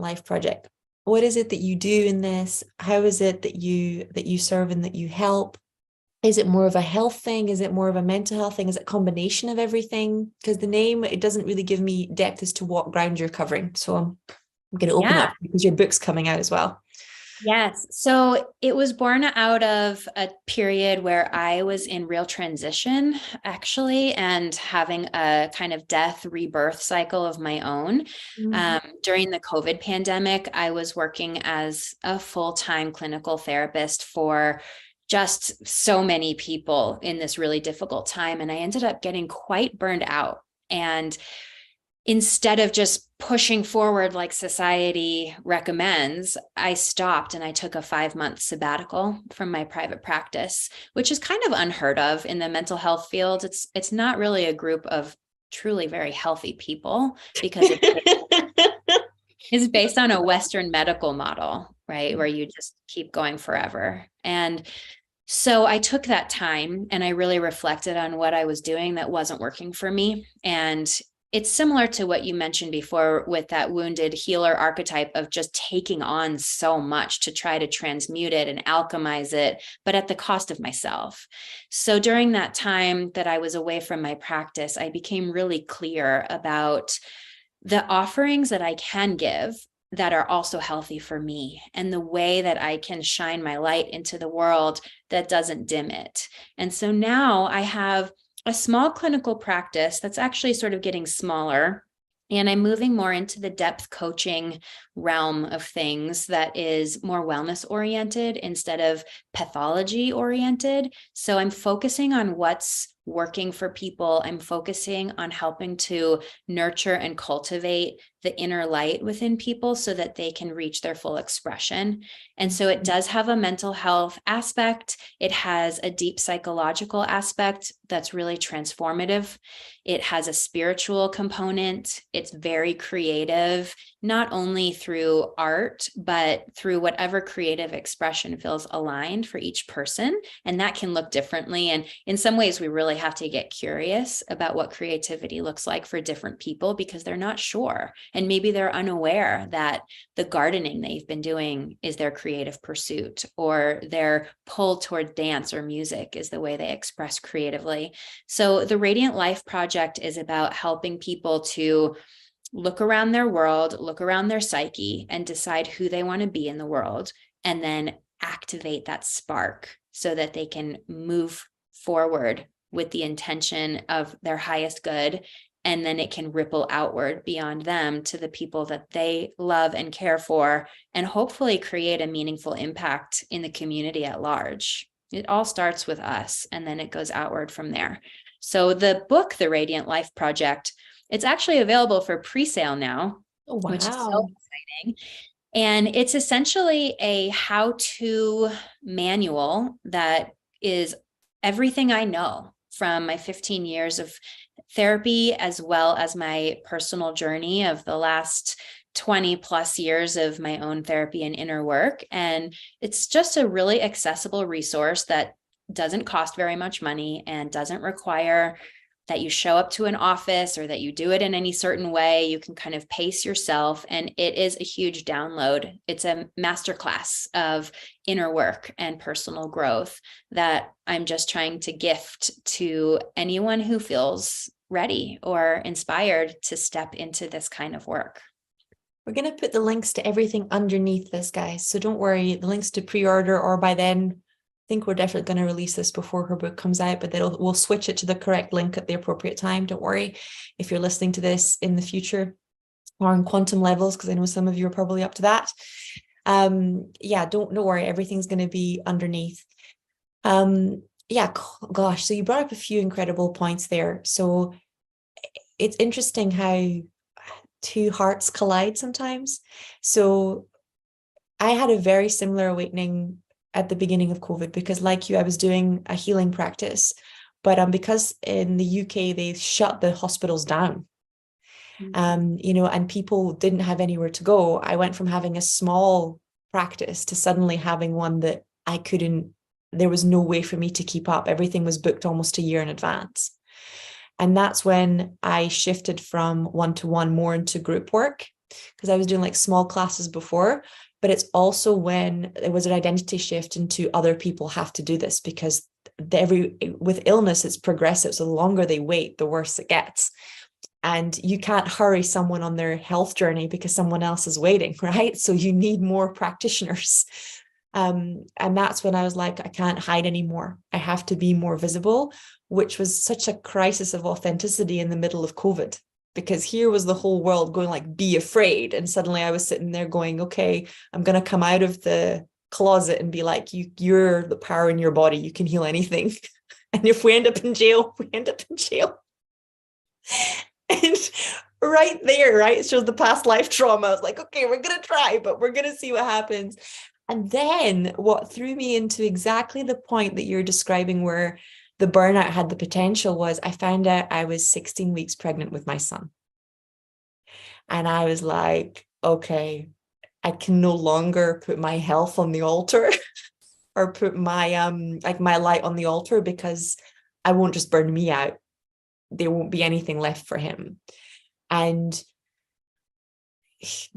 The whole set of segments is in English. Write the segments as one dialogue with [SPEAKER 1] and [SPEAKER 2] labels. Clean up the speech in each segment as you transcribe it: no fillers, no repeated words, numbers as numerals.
[SPEAKER 1] Life Project. What is it that you do in this? How is it that you serve and that you help? Is it more of a health thing? Is it more of a mental health thing? Is it a combination of everything? Because the name, it doesn't really give me depth as to what ground you're covering. So I'm going to open up because your book's coming out as well.
[SPEAKER 2] Yes. So it was born out of a period where I was in real transition, actually, and having a kind of death rebirth cycle of my own. During the COVID pandemic, I was working as a full-time clinical therapist for just so many people in this really difficult time. And I ended up getting quite burned out. And instead of just pushing forward like society recommends, I stopped and I took a 5-month sabbatical from my private practice, which is kind of unheard of in the mental health field. It's not really a group of truly very healthy people because it's based on a Western medical model, right? Where you just keep going forever. And so I took that time and I really reflected on what I was doing that wasn't working for me. And it's similar to what you mentioned before with that wounded healer archetype of just taking on so much to try to transmute it and alchemize it, but at the cost of myself. So during that time that I was away from my practice, I became really clear about the offerings that I can give that are also healthy for me and the way that I can shine my light into the world that doesn't dim it. And so now I have a small clinical practice that's actually sort of getting smaller. And I'm moving more into the depth coaching realm of things that is more wellness oriented instead of pathology oriented. So I'm focusing on what's working for people. I'm focusing on helping to nurture and cultivate the inner light within people so that they can reach their full expression. And so it does have a mental health aspect. It has a deep psychological aspect that's really transformative. It has a spiritual component. It's very creative, not only through art, but through whatever creative expression feels aligned for each person. And that can look differently. And in some ways, we really have to get curious about what creativity looks like for different people because they're not sure. And maybe they're unaware that the gardening they've been doing is their creative pursuit, or their pull toward dance or music is the way they express creatively. So the Radiant Life Project is about helping people to look around their world, look around their psyche, and decide who they want to be in the world, and then activate that spark so that they can move forward with the intention of their highest good. And then it can ripple outward beyond them to the people that they love and care for, and hopefully create a meaningful impact in the community at large. It all starts with us, and then it goes outward from there. So the book, The Radiant Life Project, it's actually available for pre-sale now, which is so exciting. And it's essentially a how-to manual that is everything I know from my 15 years of therapy, as well as my personal journey of the last 20 plus years of my own therapy and inner work. And it's just a really accessible resource that doesn't cost very much money and doesn't require that you show up to an office or that you do it in any certain way. You can kind of pace yourself, and it is a huge download. It's a masterclass of inner work and personal growth that I'm just trying to gift to anyone who feels ready or inspired to step into this kind of work.
[SPEAKER 1] We're going to put the links to everything underneath this, guys. So don't worry, the links to pre-order, or by then, I think we're definitely going to release this before her book comes out, but we'll switch it to the correct link at the appropriate time. Don't worry if you're listening to this in the future or on quantum levels, because I know some of you are probably up to that. Yeah, don't worry, everything's going to be underneath. Yeah, gosh, so you brought up a few incredible points there. So it's interesting how two hearts collide sometimes. So I had a very similar awakening at the beginning of COVID, because like you, I was doing a healing practice, but because in the UK, they shut the hospitals down, and people didn't have anywhere to go. I went from having a small practice to suddenly having one that there was no way for me to keep up. Everything was booked almost a year in advance. And that's when I shifted from one-to-one more into group work. because I was doing like small classes before, but it's also when there was an identity shift into other people have to do this, because with illness, it's progressive. So the longer they wait, the worse it gets. And you can't hurry someone on their health journey because someone else is waiting, right? So you need more practitioners. And that's when I was like, I can't hide anymore. I have to be more visible, which was such a crisis of authenticity in the middle of COVID, because here was the whole world going like, be afraid. And suddenly I was sitting there going, okay, I'm going to come out of the closet and be like, you're the power in your body. You can heal anything. And if we end up in jail, we end up in jail. And right there, right, it shows the past life trauma. I was like, okay, we're going to try, but we're going to see what happens. And then what threw me into exactly the point that you're describing, where the burnout had the potential, was I found out I was 16 weeks pregnant with my son. And I was like, okay, I can no longer put my health on the altar or put my like my light on the altar, because I won't just burn me out. There won't be anything left for him. And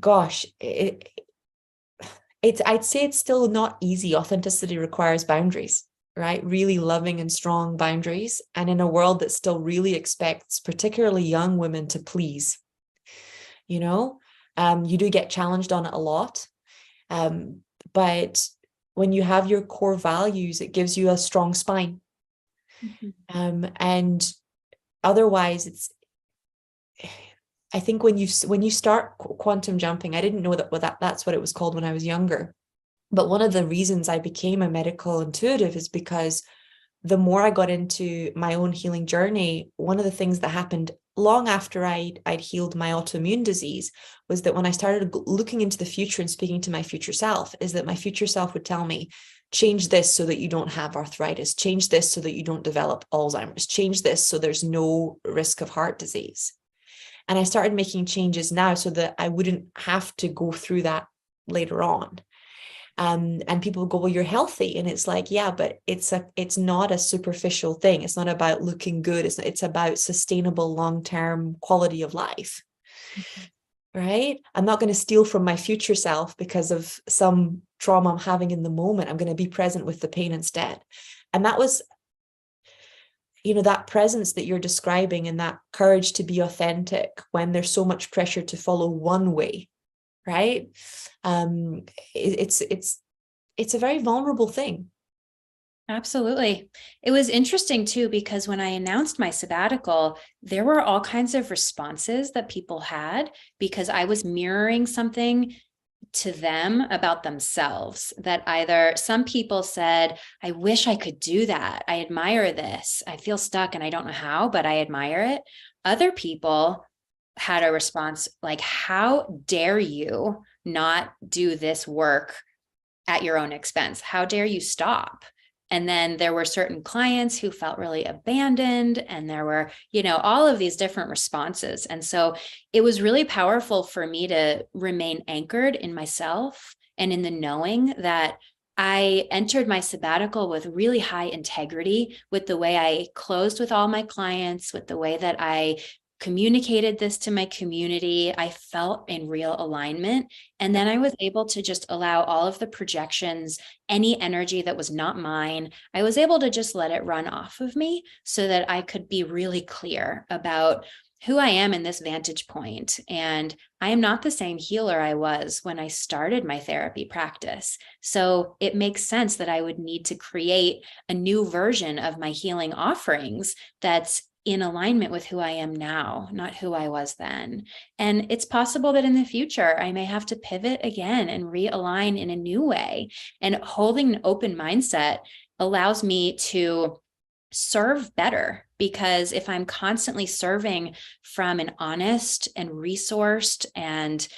[SPEAKER 1] gosh, I'd say it's still not easy. Authenticity requires boundaries, right? Really loving and strong boundaries. And in a world that still really expects, particularly young women, to please, you do get challenged on it a lot. But when you have your core values, it gives you a strong spine. Mm-hmm. And otherwise, I think when you start quantum jumping, I didn't know that's what it was called when I was younger. But one of the reasons I became a medical intuitive is because the more I got into my own healing journey, one of the things that happened long after I'd healed my autoimmune disease was that when I started looking into the future and speaking to my future self, is that my future self would tell me, change this so that you don't have arthritis, change this so that you don't develop Alzheimer's, change this so there's no risk of heart disease. And I started making changes now so that I wouldn't have to go through that later on. And people go, well, you're healthy. And it's like, yeah, but it's not a superficial thing. It's not about looking good. It's about sustainable long-term quality of life. Mm-hmm. Right? I'm not going to steal from my future self because of some trauma I'm having in the moment. I'm going to be present with the pain instead. And that was, that presence that you're describing, and that courage to be authentic when there's so much pressure to follow one way, right? It's a very vulnerable thing.
[SPEAKER 2] Absolutely. It was interesting too, because when I announced my sabbatical, there were all kinds of responses that people had, because I was mirroring something to them about themselves, that either some people said, I wish I could do that. I admire this. I feel stuck and I don't know how, but I admire it. Other people had a response like, how dare you not do this work at your own expense? How dare you stop? And then there were certain clients who felt really abandoned, and there were, all of these different responses. And so it was really powerful for me to remain anchored in myself and in the knowing that I entered my sabbatical with really high integrity, with the way I closed with all my clients, with the way that I communicated this to my community. I felt in real alignment. And then I was able to just allow all of the projections, any energy that was not mine, I was able to just let it run off of me so that I could be really clear about who I am in this vantage point. And I am not the same healer I was when I started my therapy practice. So it makes sense that I would need to create a new version of my healing offerings that's in alignment with who I am now, not who I was then. And it's possible that in the future, I may have to pivot again and realign in a new way. And holding an open mindset allows me to serve better, because if I'm constantly serving from an honest and resourced and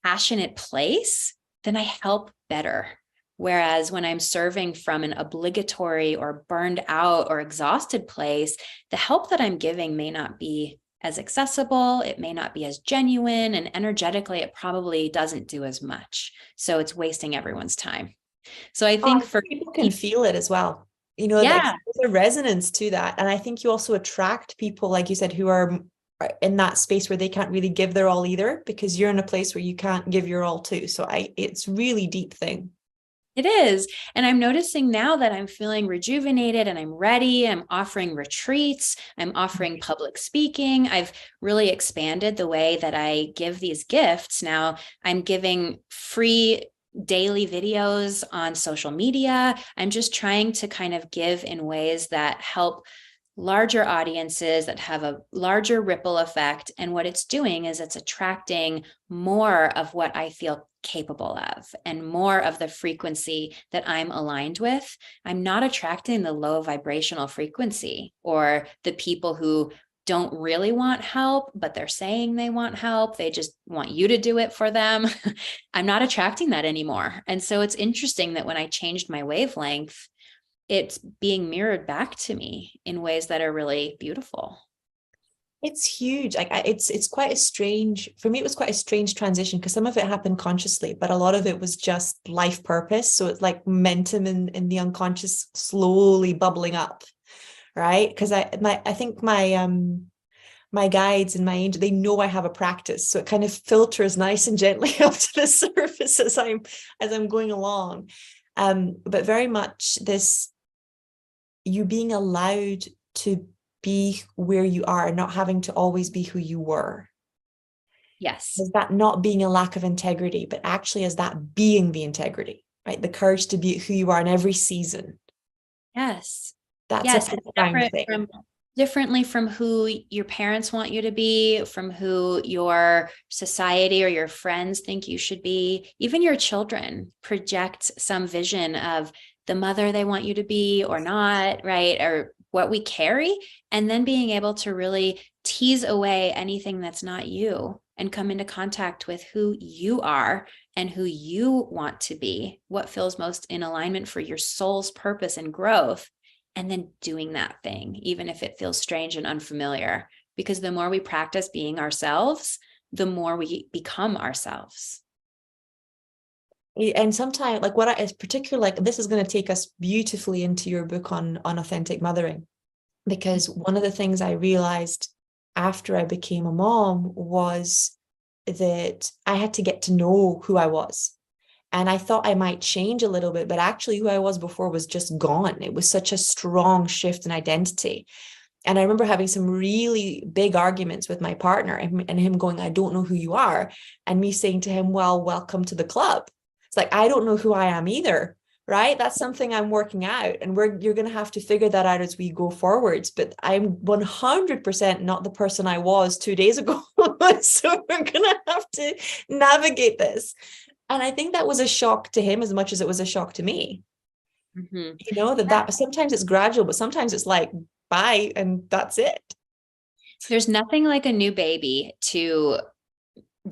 [SPEAKER 2] passionate place, then I help better. Whereas when I'm serving from an obligatory or burned out or exhausted place, the help that I'm giving may not be as accessible, it may not be as genuine, and energetically, it probably doesn't do as much. So it's wasting everyone's time. So I think for
[SPEAKER 1] people can feel it as well.
[SPEAKER 2] Yeah.
[SPEAKER 1] There's a resonance to that. And I think you also attract people, like you said, who are in that space where they can't really give their all either, because you're in a place where you can't give your all too. So it's really deep thing.
[SPEAKER 2] It is. And I'm noticing now that I'm feeling rejuvenated and I'm ready. I'm offering retreats. I'm offering public speaking. I've really expanded the way that I give these gifts. Now I'm giving free daily videos on social media. I'm just trying to kind of give in ways that help larger audiences, that have a larger ripple effect. And what it's doing is it's attracting more of what I feel capable of and more of the frequency that I'm aligned with. I'm not attracting the low vibrational frequency or the people who don't really want help, but they're saying they want help. They just want you to do it for them. I'm not attracting that anymore. And so it's interesting that when I changed my wavelength, it's being mirrored back to me in ways that are really beautiful.
[SPEAKER 1] It's huge. Like it's quite a strange, for me, it was quite a strange transition because some of it happened consciously, but a lot of it was just life purpose. So it's like momentum in the unconscious slowly bubbling up, right? Because I think my guides and my angel, they know I have a practice. So it kind of filters nice and gently up to the surface as I'm going along. But very much this, you being allowed to be where you are, not having to always be who you were.
[SPEAKER 2] Yes.
[SPEAKER 1] Is that not being a lack of integrity, but actually as that being the integrity, right? The courage to be who you are in every season.
[SPEAKER 2] Yes.
[SPEAKER 1] That's
[SPEAKER 2] Yes.
[SPEAKER 1] a profound thing.
[SPEAKER 2] Differently from who your parents want you to be, from who your society or your friends think you should be. Even your children project some vision of the mother they want you to be or not, right? Or what we carry. And then being able to really tease away anything that's not you and come into contact with who you are and who you want to be, what feels most in alignment for your soul's purpose and growth. And then doing that thing, even if it feels strange and unfamiliar, because the more we practice being ourselves, the more we become ourselves.
[SPEAKER 1] And sometimes, like what I is particular, like this is going to take us beautifully into your book on authentic mothering, because one of the things I realized after I became a mom was that I had to get to know who I was. And I thought I might change a little bit, but actually who I was before was just gone. It was such a strong shift in identity. And I remember having some really big arguments with my partner and him going, I don't know who you are. And me saying to him, well, welcome to the club. It's like, I don't know who I am either, right? That's something I'm working out. And you're going to have to figure that out as we go forwards. But I'm 100% not the person I was 2 days ago. So we're going to have to navigate this. And I think that was a shock to him as much as it was a shock to me.
[SPEAKER 2] Mm-hmm.
[SPEAKER 1] You know, that sometimes it's gradual, but sometimes it's like, bye, and that's it.
[SPEAKER 2] There's nothing like a new baby to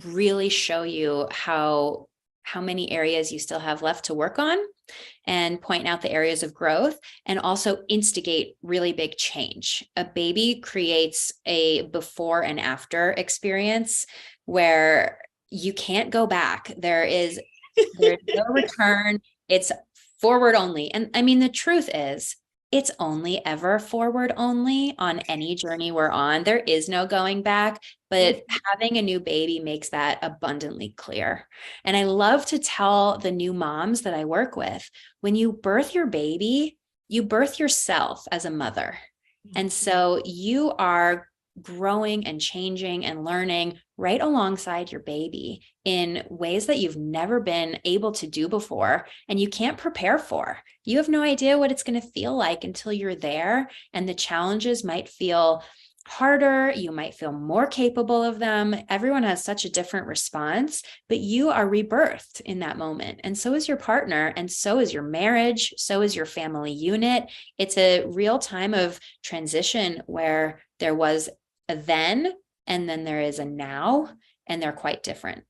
[SPEAKER 2] really show you how many areas you still have left to work on and point out the areas of growth and also instigate really big change. A baby creates a before and after experience where you can't go back. There's no return. It's forward only. And I mean, the truth is, it's only ever forward only on any journey we're on. There is no going back, but having a new baby makes that abundantly clear. And I love to tell the new moms that I work with, when you birth your baby, you birth yourself as a mother. And so you are growing and changing and learning right alongside your baby in ways that you've never been able to do before and you can't prepare for. You have no idea what it's going to feel like until you're there, and the challenges might feel harder. You might feel more capable of them. Everyone has such a different response, but you are rebirthed in that moment. And so is your partner, and so is your marriage, so is your family unit. It's a real time of transition where there was a then, and then there is a now, and they're quite different.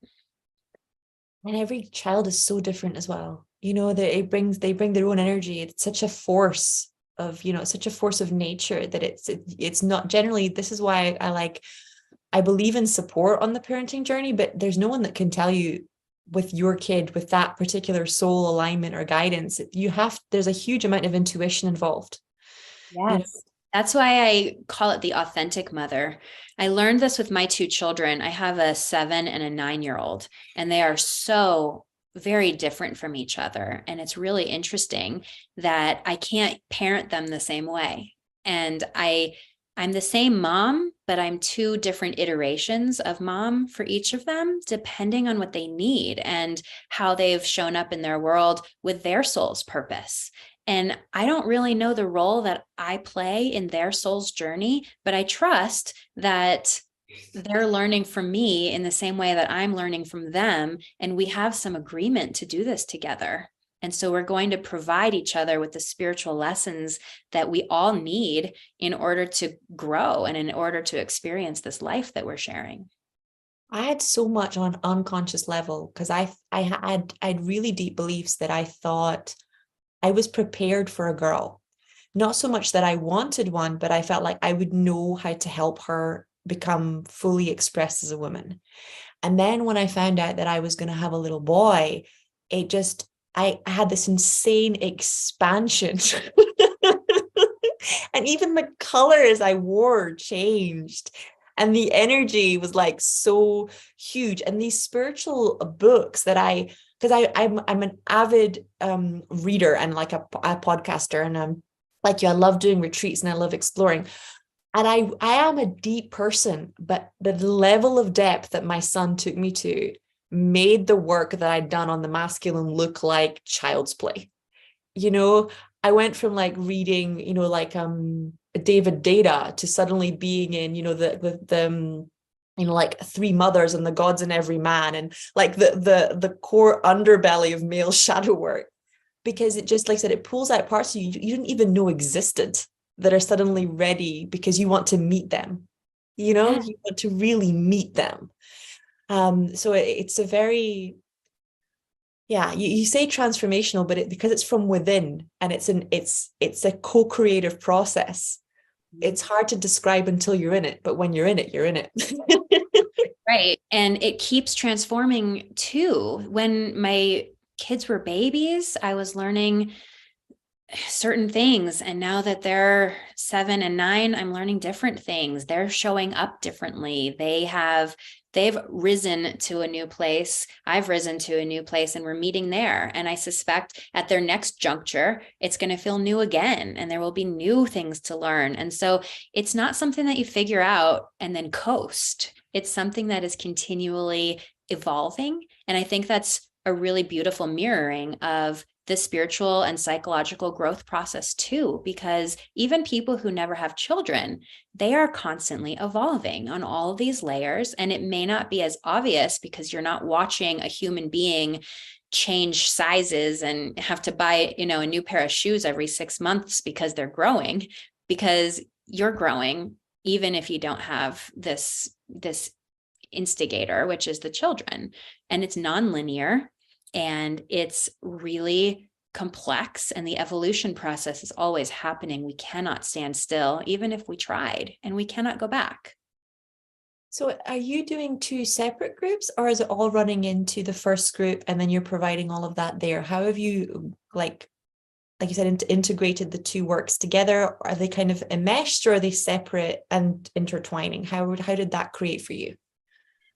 [SPEAKER 1] And every child is so different as well. You know, they bring their own energy. It's such a force of, you know, such a force of nature that it's not generally, this is why I believe in support on the parenting journey, but there's no one that can tell you with your kid, with that particular soul alignment or guidance, there's a huge amount of intuition involved.
[SPEAKER 2] Yes.
[SPEAKER 1] You know,
[SPEAKER 2] That's why I call it the authentic mother. I learned this with my two children. I have a 7 and a 9-year-old, and they are so very different from each other. And it's really interesting that I can't parent them the same way. And I'm the same mom, but I'm two different iterations of mom for each of them, depending on what they need and how they've shown up in their world with their soul's purpose. And I don't really know the role that I play in their soul's journey, but I trust that they're learning from me in the same way that I'm learning from them. And we have some agreement to do this together. And so we're going to provide each other with the spiritual lessons that we all need in order to grow and in order to experience this life that we're sharing.
[SPEAKER 1] I had so much on an unconscious level because I had really deep beliefs that I thought I was prepared for a girl. Not so much that I wanted one, but I felt like I would know how to help her become fully expressed as a woman. And then when I found out that I was going to have a little boy, I had this insane expansion. And even the colors I wore changed. And the energy was like so huge. And these spiritual books that because I'm an avid reader and like a podcaster, and like you, I love doing retreats and I love exploring. And I am a deep person, but the level of depth that my son took me to made the work that I'd done on the masculine look like child's play. You know, I went from like reading, like David Data to suddenly being in, like Three Mothers and the Gods in Every Man, and like the core underbelly of male shadow work, because it just, like I said, it pulls out parts of you didn't even know existed that are suddenly ready because you want to meet them. You want to really meet them. So it's a very, yeah, you say transformational, but because it's from within and it's a co-creative process. It's hard to describe until you're in it, but when you're in it, you're in it.
[SPEAKER 2] Right. And it keeps transforming too. When my kids were babies, I was learning certain things. And now that they're 7 and 9, I'm learning different things. They're showing up differently. They've risen to a new place. I've risen to a new place, and we're meeting there. And I suspect at their next juncture, it's going to feel new again, and there will be new things to learn. And so it's not something that you figure out and then coast. It's something that is continually evolving. And I think that's a really beautiful mirroring of the spiritual and psychological growth process too, because even people who never have children, they are constantly evolving on all of these layers. And it may not be as obvious because you're not watching a human being change sizes and have to buy, a new pair of shoes every 6 months because they're growing, because you're growing, even if you don't have this instigator, which is the children. And it's nonlinear. And it's really complex, and the evolution process is always happening. We cannot stand still, even if we tried, and we cannot go back.
[SPEAKER 1] So are you doing 2 separate groups, or is it all running into the first group and then you're providing all of that there? How have you, like you said, integrated the 2 works together? Are they kind of enmeshed, or are they separate and intertwining? How did that create for you?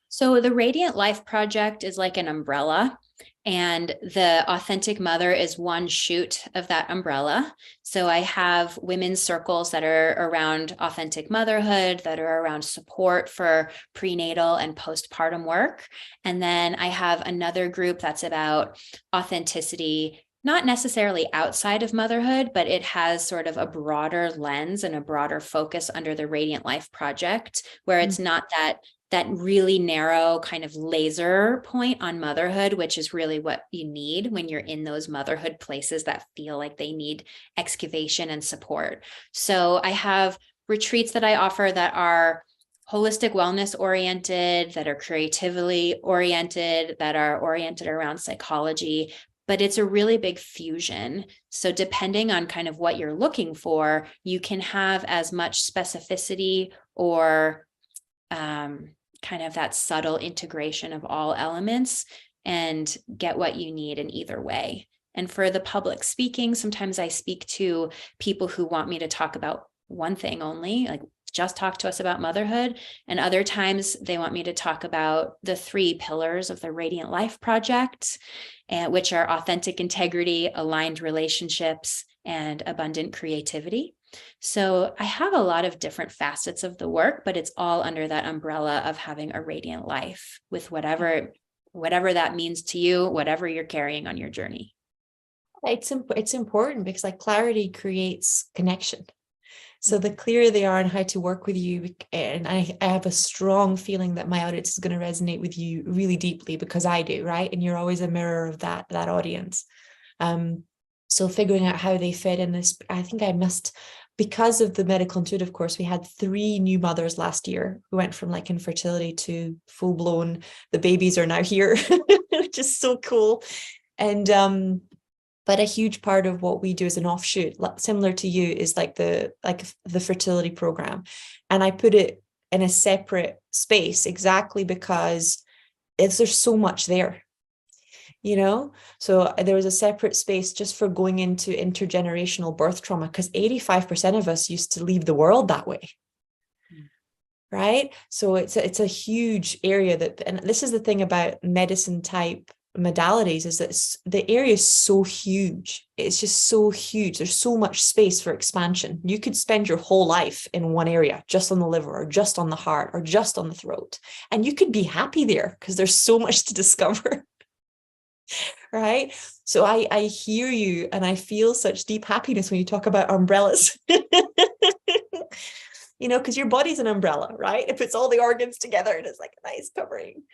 [SPEAKER 2] So the Radiant Life Project is like an umbrella, and the Authentic Mother is one shoot of that umbrella. So I have women's circles that are around authentic motherhood, that are around support for prenatal and postpartum work. And then I have another group that's about authenticity, not necessarily outside of motherhood, but it has sort of a broader lens and a broader focus under the Radiant Life Project, where it's not that really narrow kind of laser point on motherhood, which is really what you need when you're in those motherhood places that feel like they need excavation and support. So I have retreats that I offer that are holistic wellness oriented, that are creatively oriented, that are oriented around psychology, but it's a really big fusion. So depending on kind of what you're looking for, you can have as much specificity or kind of that subtle integration of all elements and get what you need in either way. And for the public speaking, sometimes I speak to people who want me to talk about one thing only, like just talk to us about motherhood. And other times they want me to talk about the 3 pillars of the Radiant Life Project, which are authentic integrity, aligned relationships, and abundant creativity. So I have a lot of different facets of the work, but it's all under that umbrella of having a radiant life with whatever that means to you, whatever you're carrying on your journey.
[SPEAKER 1] It's important because like clarity creates connection. So the clearer they are on how to work with you, and I have a strong feeling that my audience is going to resonate with you really deeply because I do, right? And you're always a mirror of that audience. So figuring out how they fit in this, I think I must, because of the medical intuitive course, we had 3 new mothers last year who went from like infertility to full blown, the babies are now here, which is so cool. And but a huge part of what we do as an offshoot, similar to you, is like the fertility program. And I put it in a separate space exactly because there's so much there, you know? So there was a separate space just for going into intergenerational birth trauma, because 85% of us used to leave the world that way. Right? So it's a huge area that, and this is the thing about medicine type modalities, is that the area is so huge. It's just so huge. There's so much space for expansion. You could spend your whole life in one area, just on the liver or just on the heart or just on the throat, and you could be happy there because there's so much to discover. Right? So I hear you, and I feel such deep happiness when you talk about umbrellas. You know, because your body's an umbrella, right? It puts all the organs together and it's like a nice covering.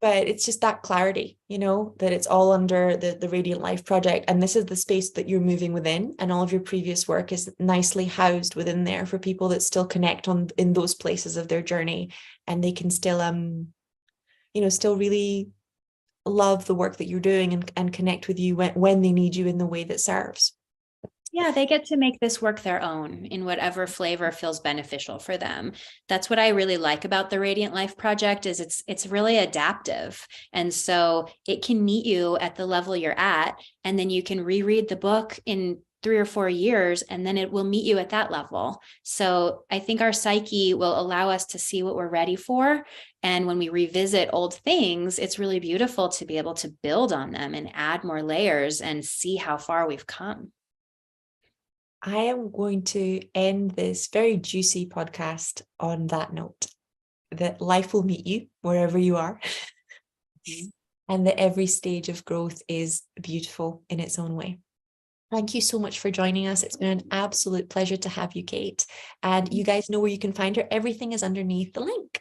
[SPEAKER 1] But it's just that clarity, you know, that it's all under the Radiant Life Project. And this is the space that you're moving within. And all of your previous work is nicely housed within there for people that still connect in those places of their journey. And they can still, you know, still really love the work that you're doing and connect with you when they need you in the way that serves.
[SPEAKER 2] Yeah, they get to make this work their own in whatever flavor feels beneficial for them. That's what I really like about the Radiant Life Project, is it's really adaptive. And so it can meet you at the level you're at, and then you can reread the book in 3 or 4 years, and then it will meet you at that level. So I think our psyche will allow us to see what we're ready for. And when we revisit old things, it's really beautiful to be able to build on them and add more layers and see how far we've come.
[SPEAKER 1] I am going to end this very juicy podcast on that note, that life will meet you wherever you are, and that every stage of growth is beautiful in its own way. Thank you so much for joining us. It's been an absolute pleasure to have you, Kate. And you guys know where you can find her. Everything is underneath the link.